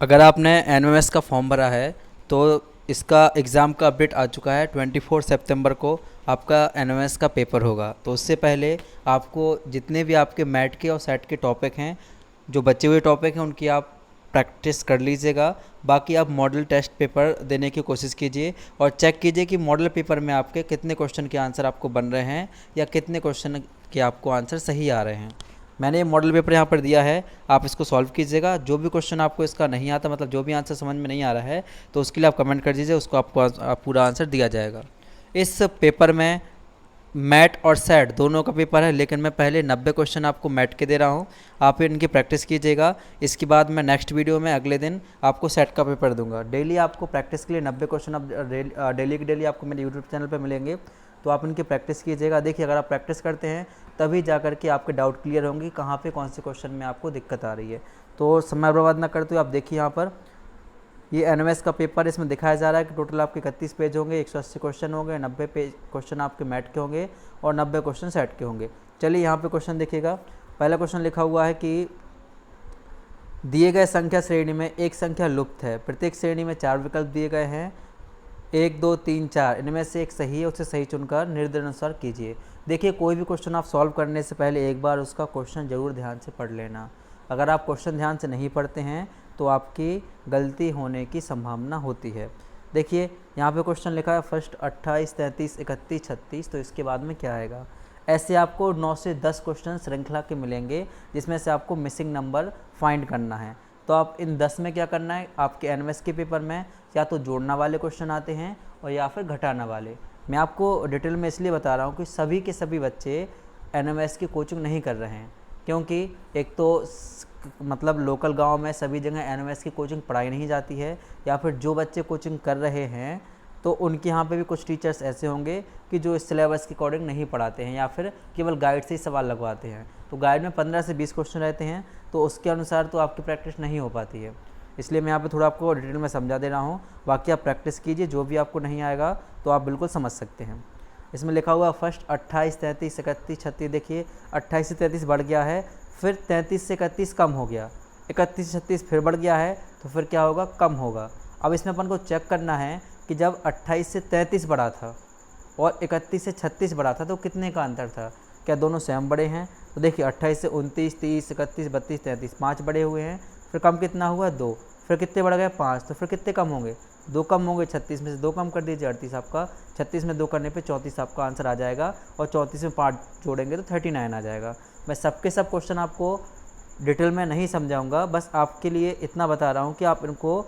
अगर आपने एनओएस का फॉर्म भरा है तो इसका एग्ज़ाम का अपडेट आ चुका है। 24 सितंबर को आपका एनओएस का पेपर होगा। तो उससे पहले आपको जितने भी आपके मैट के और सेट के टॉपिक हैं, जो बचे हुए टॉपिक हैं, उनकी आप प्रैक्टिस कर लीजिएगा। बाकी आप मॉडल टेस्ट पेपर देने की कोशिश कीजिए और चेक कीजिए कि मॉडल पेपर में आपके कितने क्वेश्चन के आंसर आपको बन रहे हैं या कितने क्वेश्चन के आपको आंसर सही आ रहे हैं। मैंने ये मॉडल पेपर यहाँ पर दिया है, आप इसको सॉल्व कीजिएगा। जो भी क्वेश्चन आपको इसका नहीं आता, मतलब जो भी आंसर समझ में नहीं आ रहा है, तो उसके लिए आप कमेंट कर दीजिए, उसको आपको पूरा आंसर दिया जाएगा। इस पेपर में मैट और सेट दोनों का पेपर है, लेकिन मैं पहले 90 क्वेश्चन आपको मैट के दे रहा हूँ। आप इनकी प्रैक्टिस कीजिएगा। इसके बाद मैं नेक्स्ट वीडियो में अगले दिन आपको सेट का पेपर दूंगा। डेली आपको प्रैक्टिस के लिए 90 क्वेश्चन अब डेली के डेली आपको मेरे यूट्यूब चैनल पर मिलेंगे, तो आप इनकी प्रैक्टिस कीजिएगा। देखिए, अगर आप प्रैक्टिस करते हैं तभी जा कर के आपके डाउट क्लियर होंगे कहाँ पे कौन से क्वेश्चन में आपको दिक्कत आ रही है। तो समय बर्बाद ना करते हुए आप देखिए, यहाँ पर ये एनओएस का पेपर इसमें दिखाया जा रहा है कि टोटल आपके 31 पेज होंगे, 180 क्वेश्चन होंगे, 90 पेज क्वेश्चन आपके मैट के होंगे और 90 क्वेश्चन सेट के होंगे। चलिए यहाँ पे क्वेश्चन देखिएगा। पहला क्वेश्चन लिखा हुआ है कि दिए गए संख्या श्रेणी में एक संख्या लुप्त है। प्रत्येक श्रेणी में 4 विकल्प दिए गए हैं, 1 2 3 4, इनमें से एक सही है, उसे सही चुनकर निर्देशानुसार कीजिए। देखिए, कोई भी क्वेश्चन आप सॉल्व करने से पहले एक बार उसका क्वेश्चन ज़रूर ध्यान से पढ़ लेना। अगर आप क्वेश्चन ध्यान से नहीं पढ़ते हैं तो आपकी गलती होने की संभावना होती है। देखिए, यहाँ पे क्वेश्चन लिखा है फर्स्ट 28 33 31 36, तो इसके बाद में क्या आएगा। ऐसे आपको 9 से 10 क्वेश्चन श्रृंखला के मिलेंगे, जिसमें से आपको मिसिंग नंबर फाइंड करना है। तो आप इन 10 में क्या करना है, आपके एनएमएस के पेपर में या तो जोड़ना वाले क्वेश्चन आते हैं और या फिर घटाना वाले। मैं आपको डिटेल में इसलिए बता रहा हूँ कि सभी के सभी बच्चे एनएमएस की कोचिंग नहीं कर रहे हैं, क्योंकि एक तो मतलब लोकल गांव में सभी जगह एनएमएस की कोचिंग पढ़ाई नहीं जाती है, या फिर जो बच्चे कोचिंग कर रहे हैं तो उनके यहाँ पे भी कुछ टीचर्स ऐसे होंगे कि जो इस सिलेबस के अकॉर्डिंग नहीं पढ़ाते हैं या फिर केवल गाइड से ही सवाल लगवाते हैं। तो गाइड में 15 से 20 क्वेश्चन रहते हैं, तो उसके अनुसार तो आपकी प्रैक्टिस नहीं हो पाती है। इसलिए मैं यहाँ पे थोड़ा आपको डिटेल में समझा दे रहा हूँ। बाकी आप प्रैक्टिस कीजिए, जो भी आपको नहीं आएगा तो आप बिल्कुल समझ सकते हैं। इसमें लिखा हुआ फर्स्ट 28 33 31 36। देखिए, 28 से 33 बढ़ गया है, फिर 33 से 31 कम हो गया, 31 से 36 फिर बढ़ गया है, तो फिर क्या होगा, कम होगा। अब इसमें अपन को चेक करना है कि जब 28 से 33 बढ़ा था और 31 से 36 बढ़ा था तो कितने का अंतर था, क्या दोनों सेम बड़े हैं। तो देखिए, 28 से 29 30 31 32 33, 5 बड़े हुए हैं। फिर कम कितना हुआ, 2, फिर कितने बढ़ गए, 5, तो फिर कितने कम होंगे, 2 कम होंगे। 36 में से 2 कम कर दीजिए, 38 आपका, 36 में 2 करने पे 34 आपका आंसर आ जाएगा, और 34 में 5 जोड़ेंगे तो 39 आ जाएगा। मैं सबके सब क्वेश्चन आपको डिटेल में नहीं समझाऊंगा, बस आपके लिए इतना बता रहा हूँ कि आप इनको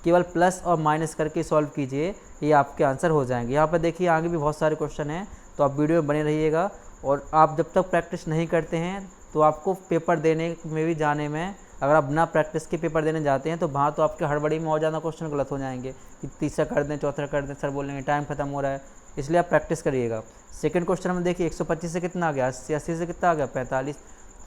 केवल प्लस और माइनस करके सॉल्व कीजिए, ये आपके आंसर हो जाएंगे। यहाँ पर देखिए, आगे भी बहुत सारे क्वेश्चन हैं, तो आप वीडियो में बने रहिएगा। और आप जब तक प्रैक्टिस नहीं करते हैं तो आपको पेपर देने में भी जाने में, अगर आप बिना प्रैक्टिस के पेपर देने जाते हैं तो वहाँ तो आपके हड़बड़ी में और ज़्यादा क्वेश्चन गलत हो जाएंगे कि तीसरा कर दें, चौथा कर दें, सर बोलेंगे टाइम खत्म हो रहा है। इसलिए आप प्रैक्टिस करिएगा। सेकंड क्वेश्चन में देखिए, 125 से कितना आ गया, 80 से कितना आ गया, 45।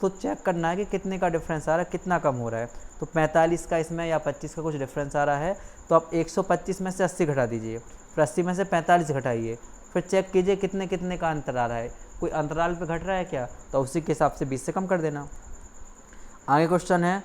तो चेक करना है कि कितने का डिफरेंस आ रहा है, कितना कम हो रहा है। तो 45 का इसमें या 25 का कुछ डिफरेंस आ रहा है, तो आप 125 में से 80 घटा दीजिए, फिर 80 में से 45 घटाइए, फिर चेक कीजिए कितने कितने का अंतर आ रहा है, कोई अंतराल पे घट रहा है क्या, तो उसी के हिसाब से 20 से कम कर देना। आगे क्वेश्चन है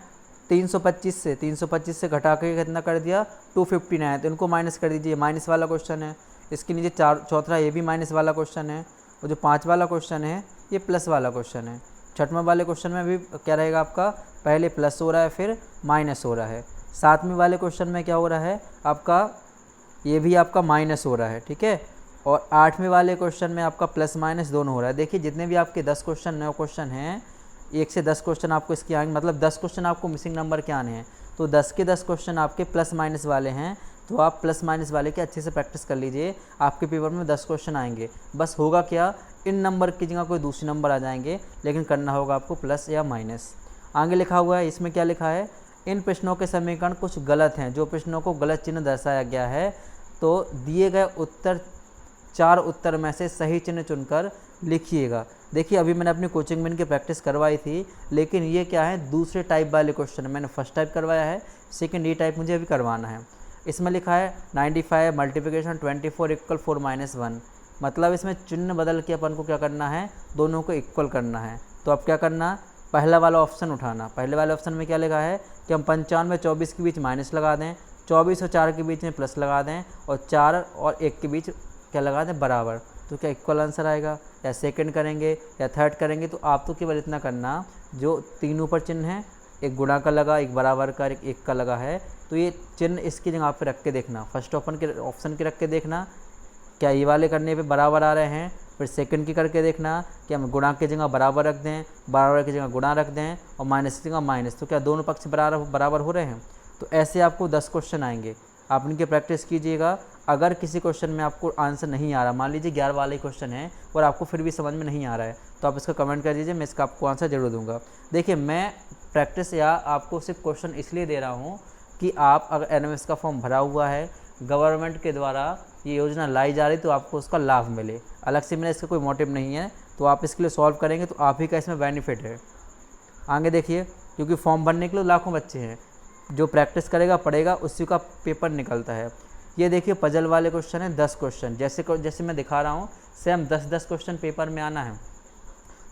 325 से घटा के कितना कर दिया, 259, तो इनको माइनस कर दीजिए, माइनस वाला क्वेश्चन है। इसके नीचे चौथा ये भी माइनस वाला क्वेश्चन है, और जो 5 वाला क्वेश्चन है ये प्लस वाला क्वेश्चन है। छठवें वाले क्वेश्चन में भी क्या रहेगा आपका, पहले प्लस हो रहा है फिर माइनस हो रहा है। सातवें वाले क्वेश्चन में क्या हो रहा है आपका, ये भी आपका माइनस हो रहा है, ठीक है। और 8वें वाले क्वेश्चन में आपका प्लस माइनस दोनों हो रहा है। देखिए, जितने भी आपके 10 क्वेश्चन 9 क्वेश्चन हैं, 1 से 10 क्वेश्चन आपको इसके आएंगे, मतलब 10 क्वेश्चन आपको मिसिंग नंबर के आने हैं, तो 10 के 10 क्वेश्चन आपके प्लस माइनस वाले हैं। तो आप प्लस माइनस वाले के अच्छे से प्रैक्टिस कर लीजिए, आपके पेपर में 10 क्वेश्चन आएंगे। बस होगा क्या, इन नंबर की जगह कोई दूसरे नंबर आ जाएंगे, लेकिन करना होगा आपको प्लस या माइनस। आगे लिखा हुआ है, इसमें क्या लिखा है, इन प्रश्नों के समीकरण कुछ गलत हैं, जो प्रश्नों को गलत चिन्ह दर्शाया गया है, तो दिए गए उत्तर 4 उत्तर में से सही चिन्ह चुनकर लिखिएगा। देखिए, अभी मैंने अपनी कोचिंग में इनकी प्रैक्टिस करवाई थी, लेकिन ये क्या है, दूसरे टाइप वाले क्वेश्चन। मैंने फर्स्ट टाइप करवाया है, सेकंड ये टाइप मुझे अभी करवाना है। इसमें लिखा है 95 मल्टीप्लिकेशन 24 इक्वल 4 माइनस 1, मतलब इसमें चिन्ह बदल के अपन को क्या करना है, दोनों को इक्वल करना है। तो अब क्या करना, पहला वाला ऑप्शन उठाना। पहले वाले ऑप्शन में क्या लिखा है कि हम 95 24 के बीच माइनस लगा दें, 24 और 4 के बीच में प्लस लगा दें, और 4 और 1 के बीच क्या लगा दें, बराबर। तो क्या इक्वल आंसर आएगा। या सेकंड करेंगे या थर्ड करेंगे तो आप तो केवल इतना करना, जो 3 ऊपर चिन्ह है, एक गुणा का लगा, एक बराबर का, एक का लगा है, तो ये चिन्ह इसकी जगह पे रख के देखना। फर्स्ट ऑप्शन के रख के देखना क्या ये वाले करने पे बराबर आ रहे हैं। फिर सेकंड की करके देखना कि हम गुणा की जगह बराबर रख दें, बराबर की जगह गुणा रख दें, और माइनस की जगह माइनस, तो क्या दोनों पक्ष बराबर हो रहे हैं। तो ऐसे आपको 10 क्वेश्चन आएंगे, आप इनकी प्रैक्टिस कीजिएगा। अगर किसी क्वेश्चन में आपको आंसर नहीं आ रहा, मान लीजिए 11 वाले क्वेश्चन है और आपको फिर भी समझ में नहीं आ रहा है, तो आप इसका कमेंट कर दीजिए, मैं इसका आपको आंसर जरूर दूंगा। देखिए, मैं प्रैक्टिस या आपको सिर्फ क्वेश्चन इसलिए दे रहा हूँ कि आप अगर एनएमएस का फॉर्म भरा हुआ है, गवर्नमेंट के द्वारा ये योजना लाई जा रही, तो आपको उसका लाभ मिले। अलग से मेरा इसका कोई मोटिव नहीं है, तो आप इसके लिए सॉल्व करेंगे तो आप ही का इसमें बेनिफिट है। आगे देखिए, क्योंकि फॉर्म भरने के लिए लाखों बच्चे हैं, जो प्रैक्टिस करेगा पढ़ेगा उसी का पेपर निकलता है। ये देखिए पजल वाले क्वेश्चन है, 10 क्वेश्चन, जैसे मैं दिखा रहा हूँ सेम 10-10 क्वेश्चन पेपर में आना है।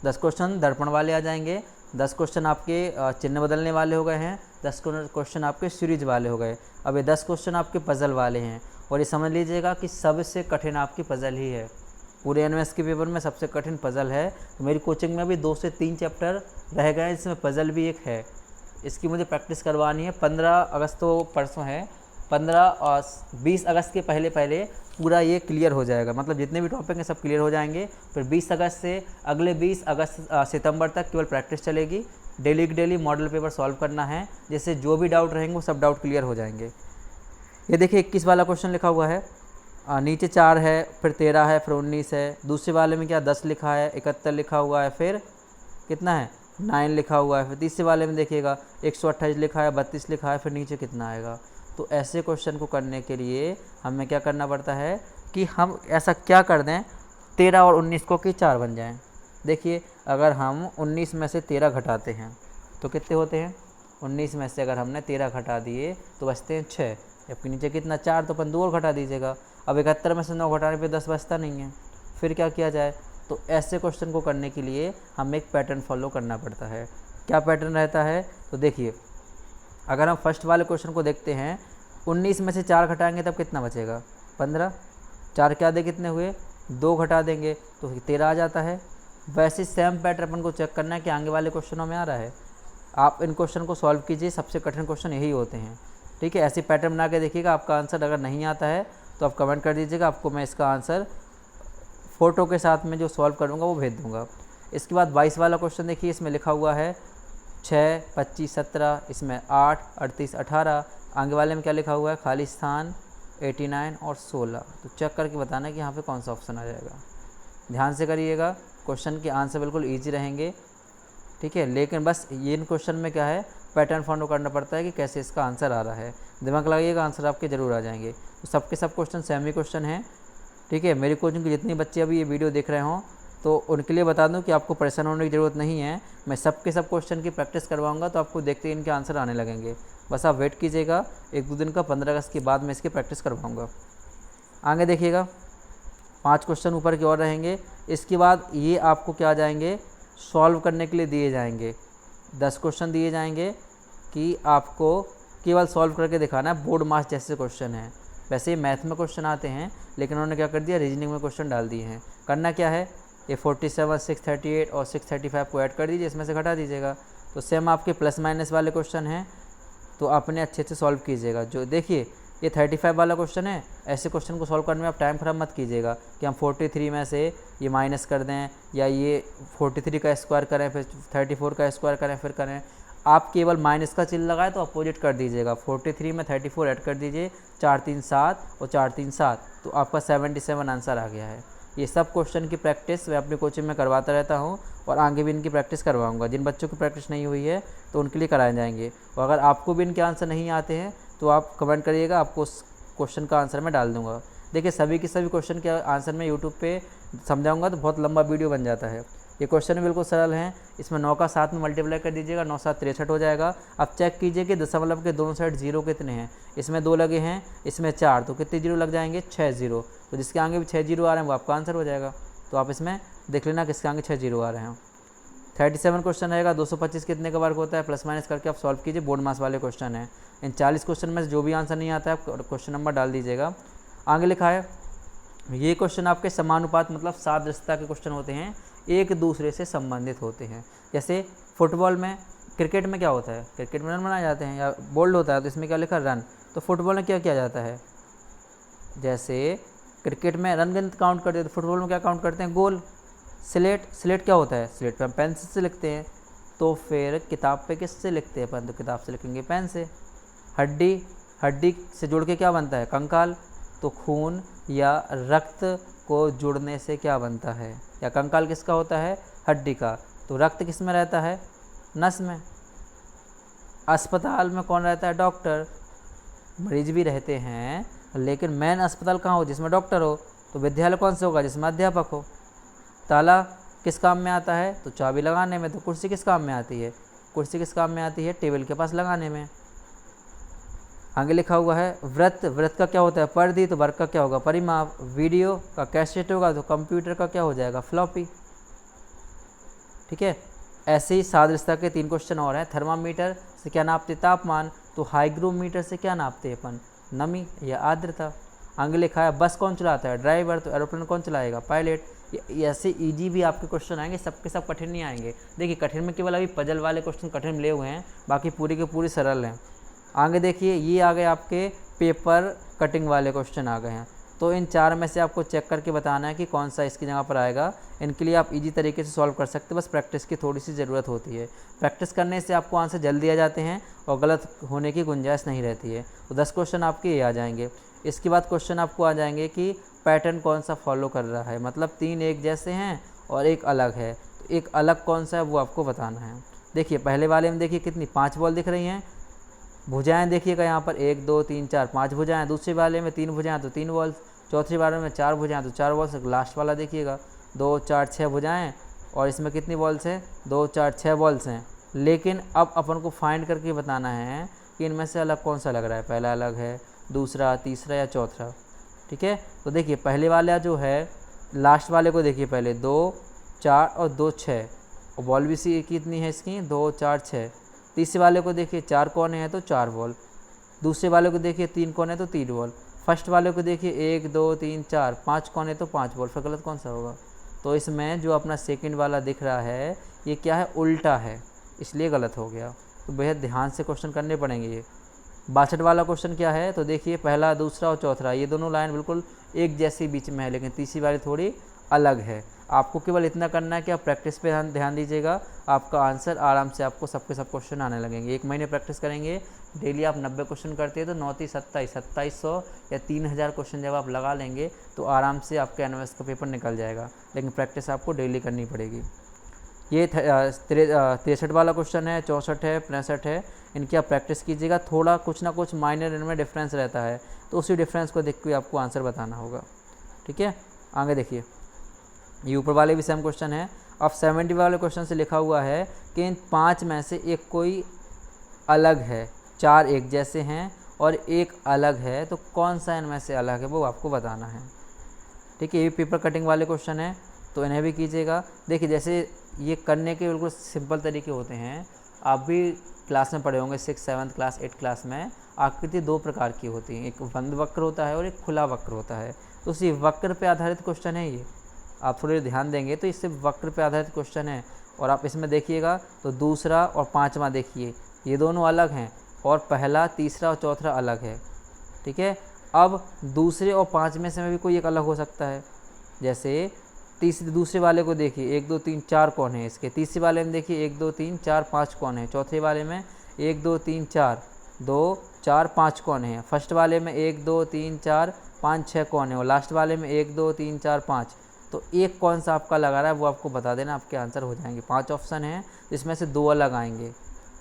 10 क्वेश्चन दर्पण वाले आ जाएंगे, 10 क्वेश्चन आपके चिन्ह बदलने वाले हो गए हैं, 10 क्वेश्चन आपके सीरीज वाले हो गए। अब ये 10 क्वेश्चन आपके पजल वाले हैं, और ये समझ लीजिएगा कि सबसे कठिन आपकी पजल ही है। पूरे एनएमएस के पेपर में सबसे कठिन पजल है। तो मेरी कोचिंग में भी 2 से 3 चैप्टर रह गए, जिसमें पजल भी एक है। इसकी मुझे प्रैक्टिस करवानी है। 15 अगस्त तो परसों है, 15 और 20 अगस्त के पहले पूरा ये क्लियर हो जाएगा, मतलब जितने भी टॉपिक हैं सब क्लियर हो जाएंगे। फिर 20 अगस्त से अगले 20 सितंबर तक केवल प्रैक्टिस चलेगी। डेली की डेली मॉडल पेपर सॉल्व करना है, जिससे जो भी डाउट रहेंगे वो सब डाउट क्लियर हो जाएंगे। ये देखिए 21 वाला क्वेश्चन लिखा हुआ है, नीचे 4 है, फिर 13 है, फिर 19 है। दूसरे वाले में क्या 10 लिखा है, 71 लिखा हुआ है, फिर कितना है 9 लिखा हुआ है। फिर तीसरे वाले में देखिएगा 128 लिखा है, 32 लिखा है, फिर नीचे कितना आएगा। तो ऐसे क्वेश्चन को करने के लिए हमें क्या करना पड़ता है कि हम ऐसा क्या कर दें 13 और 19 को कि 4 बन जाएं। देखिए, अगर हम 19 में से 13 घटाते हैं तो कितने होते हैं, 19 में से अगर हमने 13 घटा दिए तो बचते हैं 6, जबकि नीचे कितना 4, तो अपन 2 और घटा दीजिएगा। अब 71 में से 9 घटाने पे 10 बचता नहीं है, फिर क्या किया जाए। तो ऐसे क्वेश्चन को करने के लिए हमें एक पैटर्न फॉलो करना पड़ता है। क्या पैटर्न रहता है, तो देखिए अगर हम फर्स्ट वाले क्वेश्चन को देखते हैं, 19 में से 4 घटाएंगे तब कितना बचेगा 15, 4 क्या दे कितने हुए 2 घटा देंगे तो 13 आ जाता है। वैसे सेम पैटर्न अपन को चेक करना है कि आगे वाले क्वेश्चनों में आ रहा है। आप इन क्वेश्चन को सॉल्व कीजिए, सबसे कठिन क्वेश्चन यही होते हैं, ठीक है। ऐसी पैटर्न बना के देखिएगा, आपका आंसर अगर नहीं आता है तो आप कमेंट कर दीजिएगा, आपको मैं इसका आंसर फ़ोटो के साथ में जो सॉल्व करूँगा वो भेज दूँगा। इसके बाद 22 वाला क्वेश्चन देखिए, इसमें लिखा हुआ है 6, 25, 17, इसमें 8, 38, 18। आगे वाले में क्या लिखा हुआ है, खाली स्थान 89 और 16। तो चेक करके बताना कि यहाँ पे कौन सा ऑप्शन आ जाएगा। ध्यान से करिएगा, क्वेश्चन के आंसर बिल्कुल ईजी रहेंगे, ठीक है। लेकिन बस ये इन क्वेश्चन में क्या है, पैटर्न फॉलो करना पड़ता है कि कैसे इसका आंसर आ रहा है। दिमाग लगाइएगा, आंसर आपके ज़रूर आ जाएंगे। तो सबके सब क्वेश्चन सेम ही क्वेश्चन हैं, ठीक है। मेरी कोचिंग के जितने बच्चे अभी ये वीडियो देख रहे हों तो उनके लिए बता दूं कि आपको परेशान होने की ज़रूरत नहीं है। मैं सबके सब क्वेश्चन की प्रैक्टिस करवाऊंगा, तो आपको देखते ही इनके आंसर आने लगेंगे। बस आप वेट कीजिएगा, 1-2 दिन का 15 अगस्त के बाद मैं इसकी प्रैक्टिस करवाऊँगा। आगे देखिएगा 5 क्वेश्चन ऊपर की ओर रहेंगे। इसके बाद ये आपको क्या आ जाएंगे, सॉल्व करने के लिए दिए जाएंगे। 10 क्वेश्चन दिए जाएंगे कि आपको केवल सॉल्व करके दिखाना है। बोर्ड मार्क्स जैसे क्वेश्चन हैं, वैसे ही मैथ में क्वेश्चन आते हैं, लेकिन उन्होंने क्या कर दिया, रीजनिंग में क्वेश्चन डाल दिए हैं। करना क्या है, ये 47, 638 और 635 को ऐड कर दीजिए, इसमें से घटा दीजिएगा। तो सेम आपके प्लस माइनस वाले क्वेश्चन हैं, तो आपने अच्छे से सॉल्व कीजिएगा। जो देखिए ये 35 वाला क्वेश्चन है, ऐसे क्वेश्चन को सॉल्व करने में आप टाइम खराब मत कीजिएगा कि हम 43 में से ये माइनस कर दें, या ये 43 का स्क्वायर करें, फिर 34 का स्क्वायर करें, फिर करें। आप केवल माइनस का चिन्ह लगाए तो अपोजिट कर दीजिएगा। 43 में 34 ऐड कर दीजिए, 4 3 7 और 4 3 7, तो आपका 77 आंसर आ गया है। ये सब क्वेश्चन की प्रैक्टिस मैं अपनी कोचिंग में करवाता रहता हूँ, और आगे भी इनकी प्रैक्टिस करवाऊँगा। जिन बच्चों की प्रैक्टिस नहीं हुई है तो उनके लिए कराए जाएंगे। और अगर आपको भी इनके आंसर नहीं आते हैं तो आप कमेंट करिएगा, आपको उस क्वेश्चन का आंसर मैं डाल दूँगा। देखिए सभी के सभी क्वेश्चन के आंसर मैं यूट्यूब पे समझाऊँगा तो बहुत लंबा वीडियो बन जाता है। ये क्वेश्चन भी बिल्कुल सरल हैं। इसमें 9 का 7 में मल्टीप्लाई कर दीजिएगा, 9 7 63 हो जाएगा। अब चेक कीजिए कि दशमलव के दोनों साइड जीरो कितने हैं। इसमें 2 लगे हैं, इसमें 4, तो कितने जीरो लग जाएंगे, 6 जीरो। तो जिसके आगे भी 6 जीरो आ रहे हैं वो आपका आंसर हो जाएगा। तो आप इसमें देख लेना किसके आगे 6 जीरो आ रहे हैं। 37 क्वेश्चन रहेगा, 225 कितने का वर्ग होता है, प्लस माइनस करके आप सॉल्व कीजिए, बोर्ड मास वाले क्वेश्चन है। इन 40 क्वेश्चन में से जो भी आंसर नहीं आता है आप क्वेश्चन नंबर डाल दीजिएगा। आगे लिखा है ये क्वेश्चन आपके समानुपात मतलब सादृश्यता के क्वेश्चन होते हैं, एक दूसरे से संबंधित होते हैं। जैसे फुटबॉल में, क्रिकेट में क्या होता है, क्रिकेट में रन बनाए जाते हैं या बोल्ड होता है, तो इसमें क्या लिखा रन, तो फुटबॉल में क्या किया जाता है, जैसे क्रिकेट में रन गिनत काउंट करते हैं तो फुटबॉल में क्या काउंट करते हैं, गोल। स्लेट क्या होता है, स्लेट पे हम पेंसिल से लिखते हैं, तो फिर किताब पे किससे लिखते हैं अपन, तो किताब से लिखेंगे पेन से। हड्डी से जुड़ के क्या बनता है, कंकाल, तो खून या रक्त को जुड़ने से क्या बनता है, या कंकाल किसका होता है, हड्डी का, तो रक्त किस में रहता है, नस में। अस्पताल में कौन रहता है, डॉक्टर। मरीज भी रहते हैं लेकिन मेन अस्पताल कहाँ हो, जिसमें डॉक्टर हो, तो विद्यालय कौन से होगा, जिसमें अध्यापक हो। ताला किस काम में आता है, तो चाबी लगाने में। तो कुर्सी किस काम में आती है, कुर्सी किस काम में आती है, टेबल के पास लगाने में। आगे लिखा हुआ है व्रत का क्या होता है, परिधि, तो वर्ग का क्या होगा, परिमाप। वीडियो का कैसेट होगा तो कंप्यूटर का क्या हो जाएगा, फ्लॉपी। ठीक है, ऐसे ही सादृश्यता के 3 क्वेश्चन और हैं। थर्मामीटर से क्या नापते, तापमान, तो हाइग्रोमीटर से क्या नापते अपन, नमी या आर्द्रता। आगे लिखा है बस कौन चलाता है, ड्राइवर, तो एरोप्लेन कौन चलाएगा, पायलट। ऐसे इजी भी आपके क्वेश्चन आएंगे, सबके सब कठिन नहीं आएंगे। देखिए कठिन में केवल अभी पजल वाले क्वेश्चन कठिन मिले हुए हैं, बाकी पूरी के पूरी सरल हैं। आगे देखिए ये आ गए आपके पेपर कटिंग वाले क्वेश्चन आ गए हैं, तो इन 4 में से आपको चेक करके बताना है कि कौन सा इसकी जगह पर आएगा। इनके लिए आप इजी तरीके से सॉल्व कर सकते हैं, बस प्रैक्टिस की थोड़ी सी ज़रूरत होती है। प्रैक्टिस करने से आपको आंसर जल्दी आ जाते हैं और गलत होने की गुंजाइश नहीं रहती है। तो 10 क्वेश्चन आपके ये आ जाएंगे। इसके बाद क्वेश्चन आपको आ जाएंगे कि पैटर्न कौन सा फॉलो कर रहा है, मतलब 3 एक जैसे हैं और एक अलग है, तो एक अलग कौन सा है वो आपको बताना है। देखिए पहले वाले में देखिए कितनी 5 बॉल दिख रही हैं, भुजाएं देखिएगा यहाँ पर 1 2 3 4 5 भुजाएं। दूसरे वाले में 3 भुजाएं तो 3 बॉल्स। चौथे वाले में 4 भुजाएं तो 4 बॉल्स। लास्ट वाला देखिएगा 2 4 6 भुजाएं और इसमें कितनी बॉल्स हैं, 2 4 6 बॉल्स हैं। लेकिन अब अपन को फाइंड करके बताना है कि इनमें से अलग कौन सा लग रहा है, पहला अलग है, दूसरा, तीसरा या चौथा। ठीक है, तो देखिए पहले वाला जो है, लास्ट वाले को देखिए पहले 2 4 और 2 6, और बॉल भी सी कितनी है इसकी, 2 4 6। तीसरे वाले को देखिए 4 कोने हैं तो 4 बॉल। दूसरे वाले को देखिए 3 कोने तो 3 बॉल। फर्स्ट वाले को देखिए 1 2 3 4 5 कोने तो 5 बॉल। फिर गलत कौन सा होगा, तो इसमें जो अपना सेकंड वाला दिख रहा है ये क्या है, उल्टा है, इसलिए गलत हो गया। तो बेहद ध्यान से क्वेश्चन करने पड़ेंगे ये। 62 वाला क्वेश्चन क्या है, तो देखिए पहला, दूसरा और चौथा, ये दोनों लाइन बिल्कुल एक जैसी बीच में है, लेकिन तीसरी वाली थोड़ी अलग है। आपको केवल इतना करना है कि आप प्रैक्टिस पे ध्यान दीजिएगा, आपका आंसर आराम से आपको सबके सब क्वेश्चन आने लगेंगे। 1 महीने प्रैक्टिस करेंगे, डेली आप 90 क्वेश्चन करते हैं तो 9 27 2700 या 3000 क्वेश्चन जब आप लगा लेंगे तो आराम से आपके एनएमएस का पेपर निकल जाएगा। लेकिन प्रैक्टिस आपको डेली करनी पड़ेगी। ये 63 वाला क्वेश्चन है, 64 है, 65 है, इनकी आप प्रैक्टिस कीजिएगा। थोड़ा कुछ ना कुछ माइनर इनमें डिफरेंस रहता है, तो उसी डिफरेंस को देख के आपको आंसर बताना होगा। ठीक है, आगे देखिए ये ऊपर वाले भी सेम क्वेश्चन है। अब 70 वाले क्वेश्चन से लिखा हुआ है कि इन 5 में से एक कोई अलग है, 4 एक जैसे हैं और एक अलग है, तो कौन सा इनमें से अलग है वो आपको बताना है। ठीक है, ये पेपर कटिंग वाले क्वेश्चन है, तो इन्हें भी कीजिएगा। देखिए जैसे ये करने के बिल्कुल सिंपल तरीके होते हैं, आप भी क्लास में पढ़े होंगे 6 7 क्लास 8 क्लास में। आकृति 2 प्रकार की होती है, एक बंद वक्र होता है और एक खुला वक्र होता है। तो उसी वक्र पे आधारित क्वेश्चन है ये, आप थोड़े ध्यान देंगे तो इससे वक्र पे आधारित क्वेश्चन है। और आप इसमें देखिएगा तो दूसरा और 5वां देखिए ये दोनों अलग हैं और पहला, तीसरा और चौथा अलग है। ठीक है, अब दूसरे और 5 में से भी कोई एक अलग हो सकता है। जैसे दूसरे वाले को देखिए 1 2 3 4 कौन है इसके, तीसरे वाले में देखिए 1 2 3 4 5 कौन है, चौथे वाले में 1 2 3 4 2 4 5 कौन है, फर्स्ट वाले में 1 2 3 4 5 6 कौन है और लास्ट वाले में 1 2 3 4 5। तो एक कौन सा आपका लगा रहा है वो आपको बता देना, आपके आंसर हो जाएंगे। 5 ऑप्शन हैं जिसमें से 2 अलग आएंगे।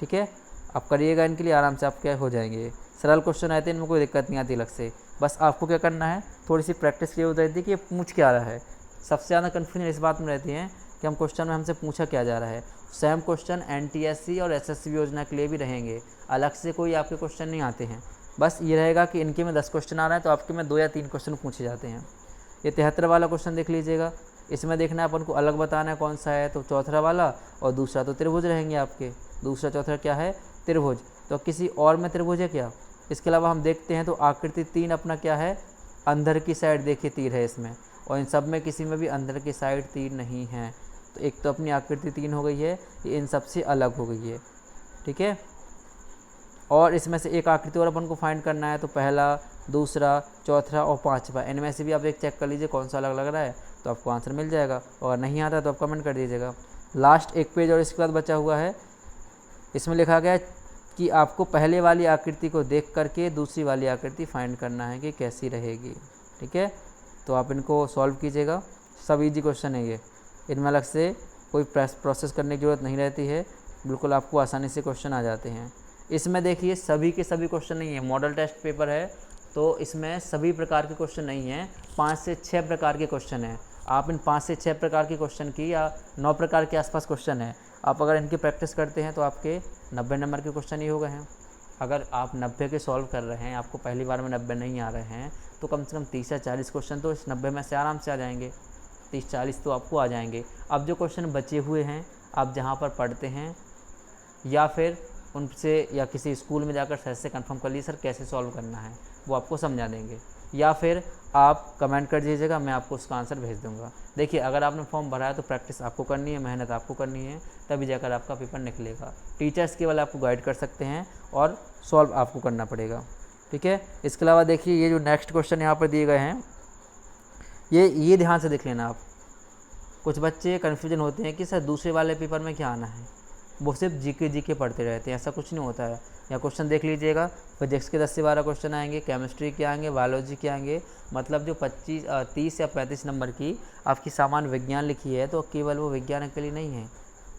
ठीक है, आप करिएगा इनके लिए, आराम से आप क्या हो जाएंगे। सरल क्वेश्चन आते हैं, इनमें कोई दिक्कत नहीं आती अलग से। बस आपको क्या करना है, थोड़ी सी प्रैक्टिस के लिए होती है कि ये पूछ क्या रहा है। सबसे ज़्यादा कन्फ्यूजन इस बात में रहती है कि हम क्वेश्चन में हमसे पूछा क्या जा रहा है। सेम क्वेश्चन NTSC और SSC योजना के लिए भी रहेंगे, अलग से कोई आपके क्वेश्चन नहीं आते हैं। बस ये रहेगा कि इनके में 10 क्वेश्चन आ रहा है तो आपके में 2 या 3 क्वेश्चन पूछे जाते हैं। ये 73 वाला क्वेश्चन देख लीजिएगा, इसमें देखना है अपन को अलग बताना है कौन सा है, तो चौथा वाला, और दूसरा तो त्रिभुज रहेंगे आपके। दूसरा चौथा क्या है, त्रिभुज। तो किसी और में त्रिभुज है क्या? इसके अलावा हम देखते हैं तो आकृति 3 अपना क्या है, अंदर की साइड देखिए तीर है इसमें, और इन सब में किसी में भी अंदर की साइड तीर नहीं है। तो एक तो अपनी आकृति 3 हो गई है, ये इन सब से अलग हो गई है, ठीक है। और इसमें से एक आकृति और अपन को फाइंड करना है, तो पहला, दूसरा, चौथा और पाँचवा, इनमें से भी आप एक चेक कर लीजिए कौन सा अलग लग रहा है, तो आपको आंसर मिल जाएगा। और नहीं आता तो आप कमेंट कर दीजिएगा। लास्ट एक पेज और इसके बाद बचा हुआ है, इसमें लिखा गया है कि आपको पहले वाली आकृति को देख करके दूसरी वाली आकृति फाइंड करना है कि कैसी रहेगी, ठीक है। तो आप इनको सॉल्व कीजिएगा, सब इजी क्वेश्चन है ये, इनमें अलग से कोई प्रोसेस करने की ज़रूरत नहीं रहती है, बिल्कुल आपको आसानी से क्वेश्चन आ जाते हैं। इसमें देखिए सभी के सभी क्वेश्चन नहीं है, मॉडल टेस्ट पेपर है तो इसमें सभी प्रकार के क्वेश्चन नहीं हैं, 5 से 6 प्रकार के क्वेश्चन हैं। आप इन 5 से 6 प्रकार के क्वेश्चन की या 9 प्रकार के आसपास क्वेश्चन है, आप अगर इनकी प्रैक्टिस करते हैं तो आपके 90 नंबर के क्वेश्चन ही हो गए हैं। अगर आप 90 के सॉल्व कर रहे हैं, आपको पहली बार में 90 नहीं आ रहे हैं, तो कम से कम 30 या 40 क्वेश्चन तो इस 90 में से आराम से आ जाएंगे, 30-40 तो आपको आ जाएंगे। अब जो क्वेश्चन बचे हुए हैं, आप जहाँ पर पढ़ते हैं या फिर उनसे या किसी स्कूल में जाकर सर से कंफर्म कर लीजिए सर कैसे सॉल्व करना है, वो आपको समझा देंगे, या फिर आप कमेंट कर दीजिएगा, मैं आपको उसका आंसर भेज दूंगा। देखिए अगर आपने फॉर्म भरा है तो प्रैक्टिस आपको करनी है, मेहनत आपको करनी है, तभी जाकर आपका पेपर निकलेगा। टीचर्स केवल आपको गाइड कर सकते हैं और सॉल्व आपको करना पड़ेगा, ठीक है। इसके अलावा देखिए ये जो नेक्स्ट क्वेश्चन यहाँ पर दिए गए हैं, ये ध्यान से देख लेना आप। कुछ बच्चे कन्फ्यूजन होते हैं कि सर दूसरे वाले पेपर में क्या आना है, वो सिर्फ जीके पढ़ते रहते हैं, ऐसा कुछ नहीं होता है। या क्वेश्चन देख लीजिएगा, फिजिक्स के 10 से 12 क्वेश्चन आएंगे, केमिस्ट्री के आएंगे, बायोलॉजी के आएंगे, मतलब जो 30 या 35 नंबर की आपकी सामान्य विज्ञान लिखी है तो केवल वो विज्ञान के लिए नहीं है,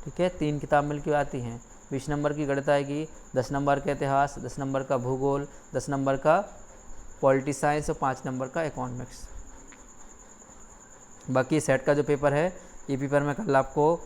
ठीक है। 3 किताब मिल के आती हैं, 20 नंबर की गणित आएगी, 10 नंबर का इतिहास, 10 नंबर का भूगोल, 10 नंबर का पॉलिटी साइंस और 5 नंबर का इकोनॉमिक्स। बाकी सेट का जो पेपर है, ये पेपर मैं कल आपको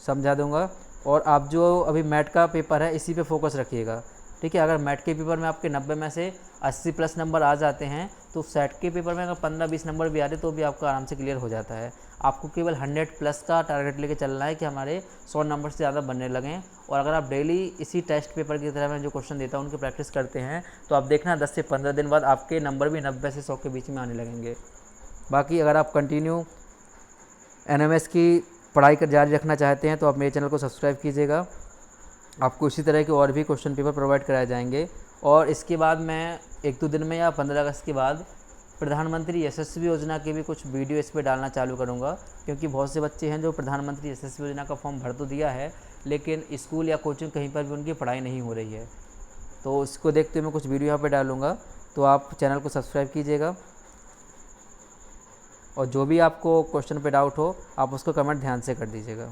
समझा दूंगा। और आप जो अभी मैट का पेपर है इसी पे फोकस रखिएगा, ठीक है। अगर मैट के पेपर में आपके 90 में से 80 प्लस नंबर आ जाते हैं, तो सेट के पेपर में अगर 15-20 नंबर भी आ रहे तो भी आपका आराम से क्लियर हो जाता है। आपको केवल 100 प्लस का टारगेट लेके चलना है कि हमारे 100 नंबर से ज़्यादा बनने लगें। और अगर आप डेली इसी टेस्ट पेपर की तरह मैं जो क्वेश्चन देता हूँ उनकी प्रैक्टिस करते हैं, तो आप देखना 10 से 15 दिन बाद आपके नंबर भी 90 से 100 के बीच में आने लगेंगे। बाकी अगर आप कंटिन्यू NMS की पढ़ाई कर जारी रखना चाहते हैं तो आप मेरे चैनल को सब्सक्राइब कीजिएगा, आपको इसी तरह के और भी क्वेश्चन पेपर प्रोवाइड कराए जाएंगे। और इसके बाद मैं 1-2 दिन में या 15 अगस्त के बाद प्रधानमंत्री यशस्वी योजना के भी कुछ वीडियो इस पर डालना चालू करूँगा, क्योंकि बहुत से बच्चे हैं जो प्रधानमंत्री यशस्वी योजना का फॉर्म भर तो दिया है, लेकिन स्कूल या कोचिंग कहीं पर भी उनकी पढ़ाई नहीं हो रही है। तो इसको देखते हुए मैं कुछ वीडियो यहाँ पर डालूँगा, तो आप चैनल को सब्सक्राइब कीजिएगा। और जो भी आपको क्वेश्चन पे डाउट हो आप उसको कमेंट ध्यान से कर दीजिएगा।